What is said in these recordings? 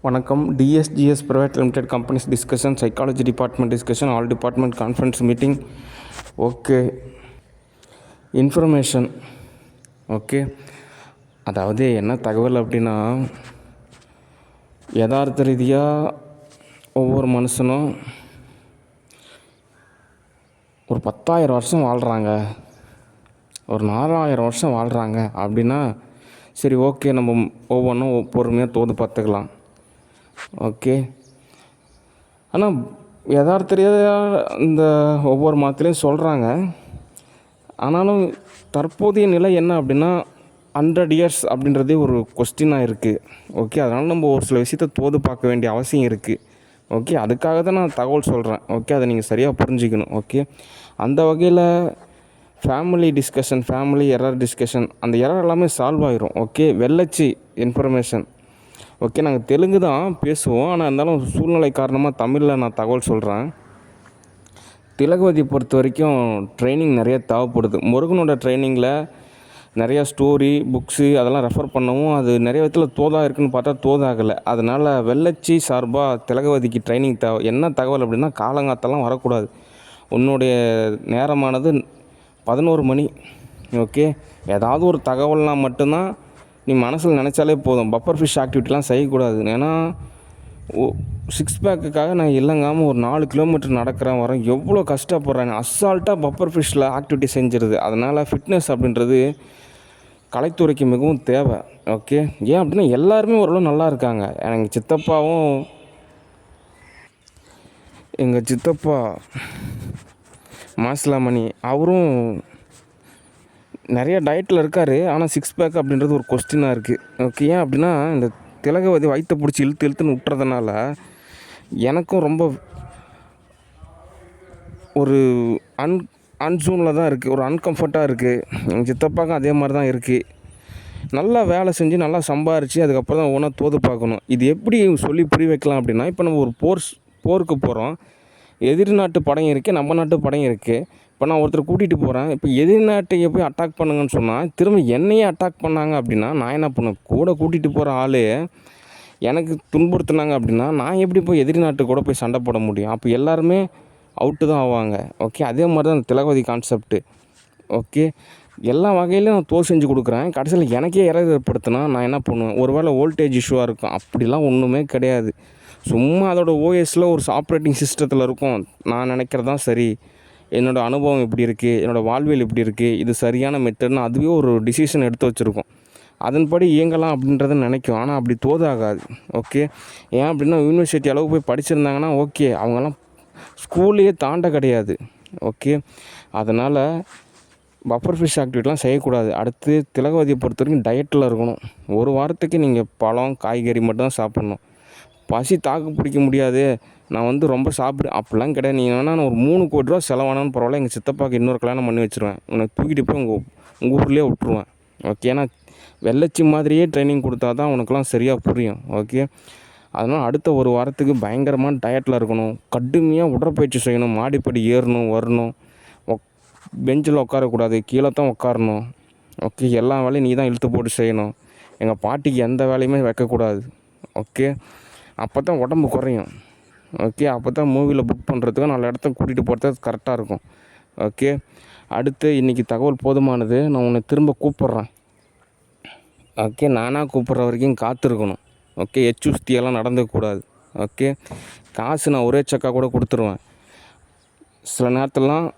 வணக்கம். DSGS private limited companies discussion, psychology department discussion, all department conference meeting. Okay, information. Okay, அதாவது என்ன தகவல் அப்படின்னா, யதார்த்த ரீதியாக ஒவ்வொரு மனுஷனும் ஒரு 10,000 வருஷம் வாழ்கிறாங்க, ஒரு 4,000 வருஷம் வாழ்கிறாங்க அப்படின்னா சரி, ஓகே, நம்ம ஒவ்வொன்றும் பொறுமையாக தோது பார்த்துக்கலாம். ஓகே, ஆனால் யதார்த்த ரீதியாக இந்த ஒவ்வொரு மதத்துலேயும் சொல்கிறாங்க. ஆனாலும் தற்போதைய நிலை என்ன அப்படின்னா 100 இயர்ஸ் அப்படின்றதே ஒரு கொஸ்டினாக இருக்குது. ஓகே, அதனால் நம்ம ஒரு சில விஷயத்தை தோது பார்க்க வேண்டிய அவசியம் இருக்குது. ஓகே, அதுக்காக தான் நான் தகவல் சொல்கிறேன். ஓகே, அதை நீங்கள் சரியாக புரிஞ்சுக்கணும். ஓகே, அந்த வகையில் family discussion, family error discussion, அந்த எரர் எல்லாமே சால்வ் ஆகிரும். ஓகே, வெள்ளச்சி இன்ஃபர்மேஷன். ஓகே, நாங்கள் தெலுங்கு தான் பேசுவோம், ஆனால் இருந்தாலும் சூழ்நிலை காரணமாக தமிழில் நான் தகவல் சொல்கிறேன். திலகவதி பொறுத்த வரைக்கும் ட்ரைனிங் நிறைய தேவைப்படுது. முருகனோட ட்ரைனிங்கில் நிறையா ஸ்டோரி புக்ஸு அதெல்லாம் ரெஃபர் பண்ணவும் அது நிறைய விதத்தில் தோதாக இருக்குதுன்னு பார்த்தா தோதாகலை. அதனால் வெள்ளச்சி சார்பாக திலகவதிக்கு ட்ரைனிங் தேவை. என்ன தகவல் அப்படின்னா, காலங்காத்தெல்லாம் வரக்கூடாது. உன்னுடைய நேரமானது 11 மணி. ஓகே, ஏதாவது ஒரு தகவல்னால் மட்டும்தான் நீ மனசில் நினச்சாலே போதும். பப்பர் ஃபிஷ் ஆக்டிவிட்டிலாம் செய்யக்கூடாது. ஏன்னா 6 பேக்குக்காக நான் இல்லைங்காமல் ஒரு 4 கிலோமீட்டர் நடக்கிறேன் வரேன், எவ்வளோ கஷ்டப்படுறாங்க. அசால்ட்டாக பப்பர் ஃபிஷ்ஷில் ஆக்டிவிட்டி செஞ்சிருது. அதனால் ஃபிட்னஸ் அப்படின்றது கலைத்துறைக்கு மிகவும் தேவை. ஓகே, ஏன் அப்படின்னா எல்லாருமே ஓரளவு நல்லா இருக்காங்க. எங்கள் சித்தப்பா மாசிலாமணி அவரும் நிறைய டயட்டில் இருக்கார். ஆனால் 6 பேக் அப்படின்றது ஒரு கொஸ்டினாக இருக்குது. ஓகே, ஏன் அப்படின்னா இந்த திலகவதி வயிற்ற பிடிச்சி இழுத்துன்னு விட்டுறதுனால எனக்கும் ரொம்ப ஒரு அன்சூனில் தான் இருக்குது, ஒரு அன்கம்ஃபர்ட்டாக இருக்குது. எங்கள் சித்தப்பாக்கும் அதே மாதிரி தான் இருக்குது. நல்லா வேலை செஞ்சு நல்லா சம்பாரித்து அதுக்கப்புறம் தான் ஒவ்வொன்றா தோது பார்க்கணும். இது எப்படி சொல்லி புரிய வைக்கலாம் அப்படின்னா, இப்போ நம்ம ஒரு போருக்கு போகிறோம். எதிரி நாட்டு படையும் இருக்குது, நம்ம நாட்டு படையும் இருக்குது. இப்போ நான் ஒருத்தர் கூட்டிகிட்டு போகிறேன். இப்போ எதிரி நாட்டையை போய் அட்டாக் பண்ணுங்கன்னு சொன்னால் திரும்ப என்னையே அட்டாக் பண்ணாங்க அப்படின்னா நான் என்ன பண்ணுவேன்? கூட கூட்டிகிட்டு போகிற ஆள் எனக்கு துன்புறுத்துனாங்க அப்படின்னா நான் எப்படி போய் எதிரி நாட்டு கூட போய் சண்டை போட முடியும்? அப்போ எல்லாருமே அவுட்டு தான் ஆவாங்க. ஓகே, அதே மாதிரி தான் அந்த திலகவதி கான்செப்ட்டு. ஓகே, எல்லா வகையிலையும் நான் தோல் செஞ்சு கொடுக்குறேன். கடைசியில் எனக்கே எரர் ஏற்படுத்தினா நான் என்ன பண்ணுவேன்? ஒரு வேளை வோல்டேஜ் இஷ்யூவாக இருக்கும். அப்படிலாம் ஒன்றுமே கிடையாது. சும்மா அதோட ஓஎஸில் ஒரு ஆப்ரேட்டிங் சிஸ்டத்தில் இருக்கும். நான் நினைக்கிறது தான் சரி, என்னோடய அனுபவம் இப்படி இருக்குது, என்னோடய வாழ்வியல் இப்படி இருக்குது, இது சரியான மெத்தட்னு அதுவே ஒரு டிசிஷன் எடுத்து வச்சுருக்கோம். அதன்படி இயங்கலாம் அப்படின்றத நினைக்கும். ஆனால் அப்படி தோதாகாது. ஓகே, ஏன் அப்படின்னா யூனிவர்சிட்டி அளவு போய் படிச்சிருந்தாங்கன்னா ஓகே, அவங்கெல்லாம் ஸ்கூல்லையே தாண்ட கிடையாது. ஓகே, அதனால் பஃபர் ஃபிஷ் ஆக்டிவிட்டிலாம் செய்யக்கூடாது. அடுத்து திலகவதியை பொறுத்த வரைக்கும் டயட்டில் இருக்கணும். ஒரு வாரத்துக்கு நீங்கள் பழம் காய்கறி மட்டும் தான் சாப்பிட்ணும். பசி தாக்கு பிடிக்க முடியாது, நான் ரொம்ப அப்படிலாம் கிடையாது. நீங்கள் வேணால் நான் ஒரு 3 கோடி ரூபா செலவானாலும் பரவாயில்ல, எங்கள் சித்தப்பாவுக்கு இன்னொரு கல்யாணம் பண்ணி வச்சுருவேன். உன்னை தூக்கிட்டு போய் உங்கள் ஊர்லேயே விட்ருவேன். ஓகே, ஏன்னா வெள்ளச்சி மாதிரியே ட்ரைனிங் கொடுத்தா தான் உனக்குலாம் சரியாக புரியும். ஓகே, அதனால் அடுத்த ஒரு வாரத்துக்கு பயங்கரமான டயட்டில் இருக்கணும். கடுமையாக உடற்பயிற்சி செய்யணும். மாடிப்படி ஏறணும் வரணும். பெஞ்சில் உட்காரக்கூடாது, கீழே தான் உட்காரணும். ஓகே, எல்லா வேலையும் நீ தான் இழுத்து போட்டு செய்யணும். எங்கள் பாட்டிக்கு எந்த வேலையுமே வைக்கக்கூடாது. ஓகே, அப்போ தான் உடம்பு குறையும். ஓகே, அப்போ தான் மூவியில் புக் பண்ணுறதுக்கு 4 இடத்துக்கு கூட்டிகிட்டு போகிறது கரெக்டாக இருக்கும். ஓகே, அடுத்து இன்றைக்கி தகவல் போதுமானது. நான் உன்னை திரும்ப கூப்பிட்றேன். ஓகே, நானாக கூப்பிட்ற வரைக்கும் காத்திருக்கணும். ஓகே, எச்சுஸ்தியெல்லாம் நடந்துக்கூடாது. ஓகே, காசு நான் ஒரே செக்காக கூட கொடுத்துருவேன். சில நேரத்துலலாம்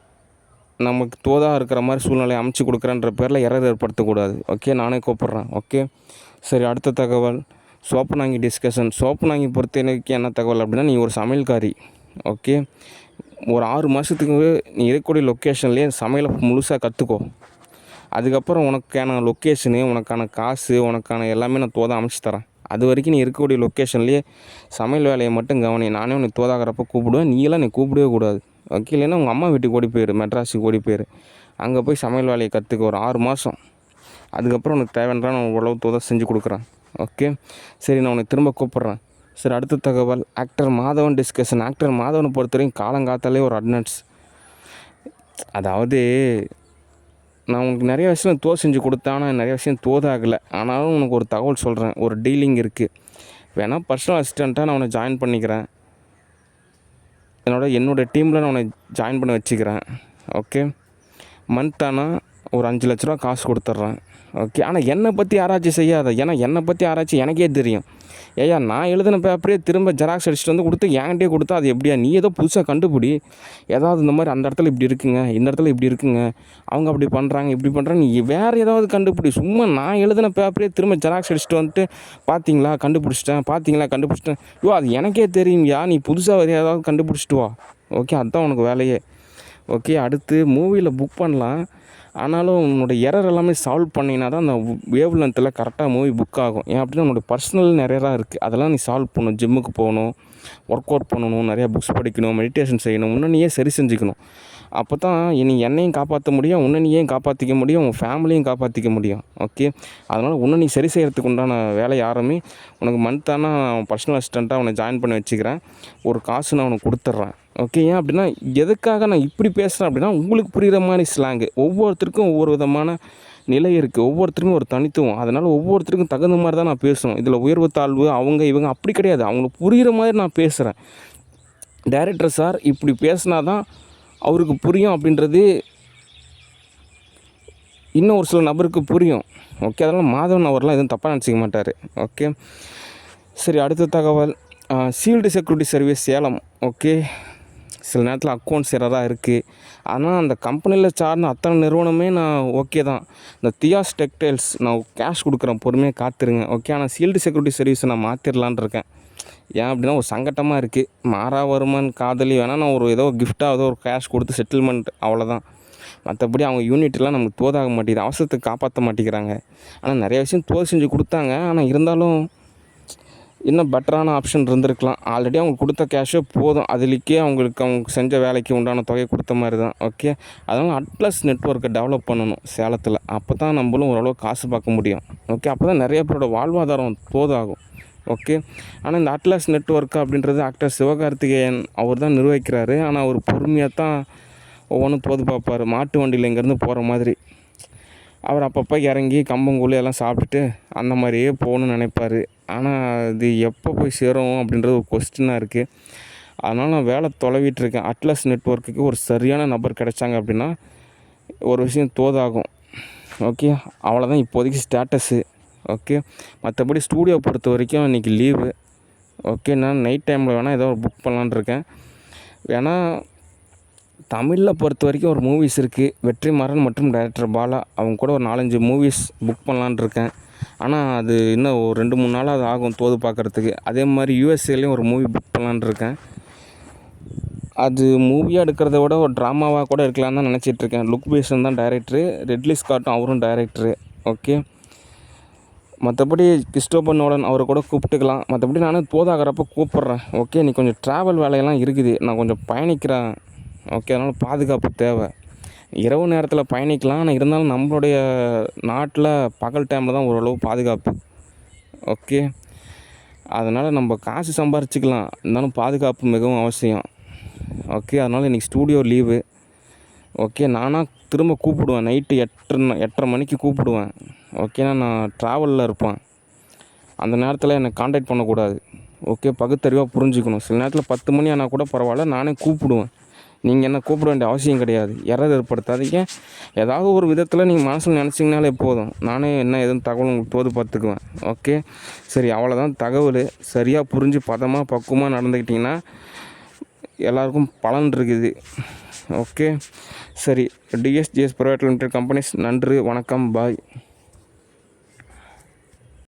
நமக்கு தோதாக இருக்கிற மாதிரி சூழ்நிலையை அமைச்சு கொடுக்குறேன்ற பேரில் எரர் ஏற்படுத்தக்கூடாது. ஓகே, நானே கூப்பிட்றேன். ஓகே, சரி, அடுத்த தகவல் சோப்பனாங்கி டிஸ்கஷன். சோப்பனாங்கி பொறுத்த எனக்கு என்ன தகவல் அப்படின்னா, நீ ஒரு சமையல்காரி. ஓகே, ஒரு 6 மாதத்துக்கு நீ இருக்கக்கூடிய லொக்கேஷன்லேயே சமையலை முழுசாக கற்றுக்கோ. அதுக்கப்புறம் உனக்கான லொக்கேஷனு, உனக்கான காசு, உனக்கான எல்லாமே நான் தோதாக அமைச்சு தரேன். அது வரைக்கும் நீ இருக்கக்கூடிய லொக்கேஷன்லேயே சமையல் வேலையை மட்டும் கவனி. நானே உன்னை தோதாகிறப்ப கூப்பிடுவேன். நீலாம் கூப்பிடவே கூடாது. ஓகே, இல்லைன்னா உங்கள் அம்மா வீட்டுக்கு ஓடி போயிரு, மெட்ராஸுக்கு ஓடி போயிரு. அங்கே போய் சமையல் வேலையை கற்றுக்க ஒரு 6 மாதம். அதுக்கப்புறம் உனக்கு தேவையான நான் ஓரளவு தோதாக செஞ்சு கொடுக்குறேன். ஓகே, சரி, நான் உனக்கு திரும்ப கூப்பிட்றேன். சரி, அடுத்த தகவல் ஆக்டர் மாதவன் டிஸ்கஷன். ஆக்டர் மாதவனை பொறுத்த வரைக்கும் காலங்காத்தாலே ஒரு அட்னன்ஸ். அதாவது நான் உனக்கு நிறைய விஷயம் செஞ்சு கொடுத்தேன், ஆனால் நிறைய விஷயம் தோதாகலை. ஆனாலும் உனக்கு ஒரு தகவல் சொல்கிறேன். ஒரு டீலிங் இருக்குது. வேணால் பர்சனல் அசிஸ்டண்ட்டாக நான் உன்னை ஜாயின் பண்ணிக்கிறேன். என்னோடய டீமில் நான் உன்னை ஜாயின் பண்ண வச்சுக்கிறேன். ஓகே, மந்த் ஆனால் ஒரு 5 லட்ச ரூபா காசு கொடுத்துட்றேன். ஓகே, ஆனால் என்னை பற்றி ஆராய்ச்சி செய்யாத. ஏன்னா என்னை பற்றி ஆராய்ச்சி எனக்கே தெரியும். ஏய்யா, நான் எழுதின பேப்பரே திரும்ப ஜெராக்ஸ் அடிச்சுட்டு வந்து கொடுத்து என்கிட்டயே கொடுத்தா அது எப்படியா? நீ ஏதோ புதுசாக கண்டுபிடி. ஏதாவது இந்த மாதிரி அந்த இடத்துல இப்படி இருக்குங்க, இந்த இடத்துல இப்படி இருக்குங்க, அவங்க அப்படி பண்ணுறாங்க, இப்படி பண்ணுறாங்க, நீ வேறு ஏதாவது கண்டுபிடி. சும்மா நான் எழுதின பேப்பரே திரும்ப ஜெராக்ஸ் அடிச்சுட்டு வந்துட்டு பார்த்தீங்களா கண்டுபிடிச்சிட்டேன். ஐயோ, அது எனக்கே தெரியும்யா, நீ புதுசாக வேறு ஏதாவது கண்டுபிடிச்சிட்டு வா. ஓகே, அதுதான் உனக்கு வேலையே. ஓகே, அடுத்து மூவியில் புக் பண்ணலாம். ஆனாலும் உன்னோட எரர் எல்லாமே சால்வ் பண்ணினா தான் அந்த வேவ் லென்த்தில் கரெக்டாக மூவி புக் ஆகும். ஏன் அப்படின்னா உன்னோட பர்சனல் நிறையா இருக்குது. அதெல்லாம் நீ சால்வ் பண்ணணும். ஜிம்முக்கு போகணும், ஒர்க் அவுட் பண்ணணும், நிறையா புக்ஸ் படிக்கணும், மெடிடேஷன் செய்யணும், உன்னை நீயே சரி செஞ்சுக்கணும். அப்போ தான் நீ என்னையும் காப்பாற்ற முடியும், உன்னை நீயும் காப்பாற்றிக்க முடியும், உன் ஃபேமிலியும் காப்பாற்றிக்க முடியும். ஓகே, அதனால் உன்னை நீ சரி செய்கிறதுக்கு உண்டான வேலையை ஆரம்பி. உனக்கு மந்த்தானா பர்சனல் அசிஸ்டண்ட்டாக உன்னை ஜாயின் பண்ணி வச்சுக்கிறேன். ஒரு காசு நான் உனக்கு கொடுத்துட்றேன். ஓகே, ஏன் அப்படின்னா எதுக்காக நான் இப்படி பேசுகிறேன் அப்படின்னா உங்களுக்கு புரிகிற மாதிரி ஸ்லாங்கு. ஒவ்வொருத்தருக்கும் ஒவ்வொரு விதமான நிலை இருக்குது, ஒவ்வொருத்தருக்கும் ஒரு தனித்துவம். அதனால் ஒவ்வொருத்தருக்கும் தகுந்த மாதிரி தான் நான் பேசணும். இதில் உயர்வு தாழ்வு அவங்க இவங்க அப்படி கிடையாது. அவங்களுக்கு புரிகிற மாதிரி நான் பேசுகிறேன். டைரக்டர் சார் இப்படி பேசினா தான் அவருக்கு புரியும் அப்படின்றது இன்னும் ஒரு சில நபருக்கு புரியும். ஓகே, அதனால் மாதவன் அவர்லாம் எதுவும் தப்பாக நினச்சிக்க மாட்டார். ஓகே, சரி, அடுத்த தகவல், sealed security service Salem. Okay, சில நேரத்தில் அக்கௌண்ட்ஸ் எரராக இருக்குது. ஆனால் அந்த கம்பெனியில் சார்ந்த அத்தனை நிறுவனமே நான் ஓகே தான். இந்த தியாஸ் டெக்டைல்ஸ் நான் கேஷ் கொடுக்குறேன், பொறுமையாக காத்துருங்க. ஓகே, ஆனால் சீல்டு செக்யூரிட்டி சர்வீஸை நான் மாற்றிடலான் இருக்கேன். ஏன் அப்படின்னா ஒரு சங்கட்டமாக இருக்குது. மாறா வருமான் காதலி வேணால் நான் ஏதோ கிஃப்ட்டாக ஏதோ ஒரு கேஷ் கொடுத்து செட்டில்மெண்ட், அவ்வளோதான். மற்றபடி அவங்க யூனிட்லாம் நமக்கு தோதாக மாட்டேங்குது, அவசரத்துக்கு காப்பாற்ற மாட்டேங்கிறாங்க. ஆனால் நிறைய விஷயம் தோது செஞ்சு கொடுத்தாங்க. ஆனால் இருந்தாலும் இன்னும் பெட்டரான ஆப்ஷன் இருந்திருக்கலாம். ஆல்ரெடி அவங்க கொடுத்த கேஷே போதும், அதுலேயே அவங்க செஞ்ச வேலைக்கு உண்டான தொகையை கொடுத்த மாதிரி தான். ஓகே, அதனால் அட்லஸ் நெட்வொர்க்கை டெவலப் பண்ணணும் சேலத்தில். அப்போ தான் நம்மளும் ஓரளவு காசு பார்க்க முடியும். ஓகே, அப்போ தான் நிறைய பேரோட வாழ்வாதாரம் தோதாகும். ஓகே, ஆனால் இந்த அட்லஸ் நெட்வொர்க் அப்படின்றது ஆக்டர் சிவகார்த்திகேயன் அவர் தான் நிர்வகிக்கிறாரு. ஆனால் அவர் பொறுமையாக தான் ஒவ்வொன்றும் தோது பார்ப்பார். மாட்டு வண்டியில் இங்கேருந்து போகிற மாதிரி அவர் அப்பப்போ இறங்கி கம்பங்கூழ் எல்லாம் சாப்பிட்டுட்டு அந்த மாதிரியே போகணுன்னு நினைப்பார். ஆனால் இது எப்போ போய் சேரும் அப்படின்றது ஒரு கொஸ்டினாக இருக்குது. அதனால் நான் வேலை தொலைவிட்டுருக்கேன். அட்லஸ் நெட்வொர்க்குக்கு ஒரு சரியான நபர் கிடைச்சாங்க அப்படின்னா ஒரு விஷயம் தோதாகும். ஓகே, அவ்வளோதான் இப்போதைக்கு ஸ்டேட்டஸு. ஓகே, மற்றபடி ஸ்டூடியோ பொறுத்த வரைக்கும் இன்றைக்கி லீவு. ஓகே, நான் நைட் டைமில் வேணால் ஏதோ ஒரு புக் பண்ணலான்னு இருக்கேன். வேணால் தமிழில் பொறுத்த வரைக்கும் ஒரு மூவிஸ் இருக்குது, வெற்றிமாறன் மற்றும் டைரக்டர் பாலா. அவங்க கூட ஒரு 4-5 மூவிஸ் புக் பண்ணலான்னு இருக்கேன். ஆனால் அது இன்னும் ஒரு 2-3 நாளாக அது ஆகும் தோது பார்க்குறதுக்கு. அதே மாதிரி யூஎஸ்ஏலேயும் ஒரு மூவி புக் பண்ணலான்னு இருக்கேன். அது மூவியாக எடுக்கிறத விட ஒரு ட்ராமாவாக கூட இருக்கலான்னு தான் நினச்சிட்ருக்கேன். லுக் பேசன் தான் டைரக்டரு, ரெட்லி ஸ்காட்டும் அவரும் டைரக்டரு. ஓகே, மற்றபடி கிறிஸ்டோபர் நோலன் அவரை கூட கூப்பிட்டுக்கலாம். மற்றபடி நானும் தோதாகிறப்ப கூப்பிட்றேன். ஓகே, நீ கொஞ்சம் ட்ராவல் வேலையெல்லாம் இருக்குது, நான் கொஞ்சம் பயணிக்கிறேன். ஓகே, அதனால் பாதுகாப்பு தேவை. இரவு நேரத்தில் பயணிக்கலாம், ஆனால் இருந்தாலும் நம்மளுடைய நாட்டில் பகல் டைமில் தான் ஓரளவு பாதுகாப்பு. ஓகே, அதனால் நம்ம காசு சம்பாரிச்சிக்கலாம், இருந்தாலும் பாதுகாப்பு மிகவும் அவசியம். ஓகே, அதனால் இன்றைக்கி ஸ்டூடியோ லீவு. ஓகே, நானாக திரும்ப கூப்பிடுவேன். நைட்டு 8:30 மணிக்கு கூப்பிடுவேன். ஓகேனா நான் ட்ராவலில் இருப்பேன். அந்த நேரத்தில் என்னை காண்டாக்ட் பண்ணக்கூடாது. ஓகே, பகுத்தறிவாக புரிஞ்சுக்கணும். சில நேரத்தில் 10 மணி ஆனால் கூட பரவாயில்ல, நானே கூப்பிடுவேன். நீங்கள் என்ன கூப்பிட வேண்டிய அவசியம் கிடையாது. எரர் ஏற்படுத்தாதீங்க. ஏதாவது ஒரு விதத்தில் நீங்கள் மனசில் நினச்சிங்கனாலே போதும், நானே என்ன எதுவும் தகவல் உங்களுக்கு தோது பார்த்துக்குவேன். ஓகே, சரி, அவ்வளோதான் தகவல். சரியாக புரிஞ்சு பதமாக பக்குவமாக நடந்துக்கிட்டிங்கன்னா எல்லாருக்கும் பலன் இருக்குது. ஓகே, சரி, டிஎஸ்ஜிஎஸ் ப்ரைவேட் லிமிடெட் கம்பெனிஸ். நன்றி, வணக்கம், பாய்.